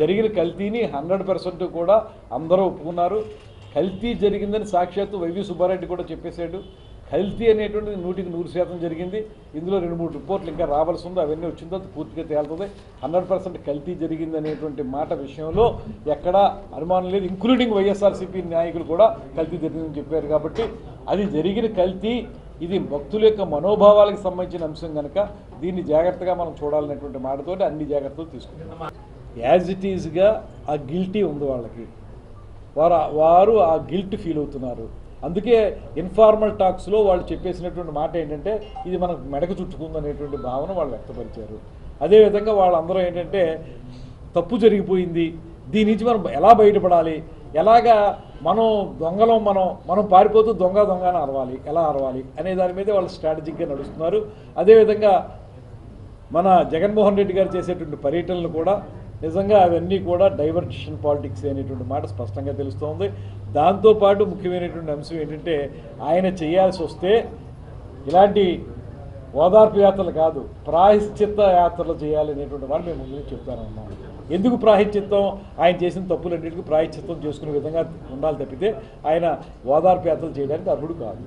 జరిగిన కల్తీని 100% కూడా అందరూ ఒప్పుకున్నారు. కల్తీ జరిగిందని సాక్షాత్తు వైవి సుబ్బారెడ్డి కూడా చెప్పేశాడు. కల్తీ అనేటువంటిది 100% జరిగింది. ఇందులో 2-3 రిపోర్ట్లు ఇంకా రావాల్సి ఉంది. అవన్నీ వచ్చిన తర్వాత పూర్తిగా తేలుతుంది. 100% కల్తీ జరిగింది అనేటువంటి మాట విషయంలో ఎక్కడా అనుమానం లేదు. ఇంక్లూడింగ్ వైఎస్ఆర్సీపీ నాయకులు కూడా కల్తీ జరిగిందని చెప్పారు. కాబట్టి అది జరిగిన కల్తీ ఇది భక్తుల యొక్క మనోభావాలకు సంబంధించిన అంశం కనుక దీన్ని జాగ్రత్తగా మనం చూడాలనేటువంటి మాటతోటి అన్ని జాగ్రత్తలు తీసుకుంటున్నాం. యాజ్ ఇట్ ఈజ్గా ఆ గిల్టీ ఉంది వాళ్ళకి, వారు ఆ గిల్ట్ ఫీల్ అవుతున్నారు. అందుకే ఇన్ఫార్మల్ టాక్స్లో వాళ్ళు చెప్పేసినటువంటి మాట ఏంటంటే ఇది మనకు మెడకు చుట్టుకుందనేటువంటి భావన వాళ్ళు వ్యక్తపరిచారు. అదేవిధంగా వాళ్ళందరూ ఏంటంటే తప్పు జరిగిపోయింది, దీని నుంచి మనం ఎలా బయటపడాలి, ఎలాగా మనం దొంగలం, మనం పారిపోతూ దొంగ అని అరవాలి, ఎలా అరవాలి అనే దాని మీద వాళ్ళు స్ట్రాటజిక్గా నడుస్తున్నారు. అదేవిధంగా మన జగన్మోహన్ రెడ్డి గారు చేసేటువంటి పర్యటనలు కూడా నిజంగా అవన్నీ కూడా డైవర్షన్ పాలిటిక్స్ అనేటువంటి మాట స్పష్టంగా తెలుస్తోంది. దాంతోపాటు ముఖ్యమైనటువంటి అంశం ఏంటంటే ఆయన చేయాల్సి వస్తే ఇలాంటి ఓదార్పు యాత్రలు కాదు, ప్రాయశ్చిత్త యాత్రలు చేయాలనేటువంటి వాళ్ళు మేము ముందు చెప్తానన్నాం. ఎందుకు ప్రాయశ్చిత్తం? ఆయన చేసిన తప్పులన్నింటికి ప్రాయశ్చిత్తం చేసుకునే విధంగా ఉండాలి తప్పితే ఆయన ఓదార్పు యాత్రలు చేయడానికి అర్హుడు కాదు.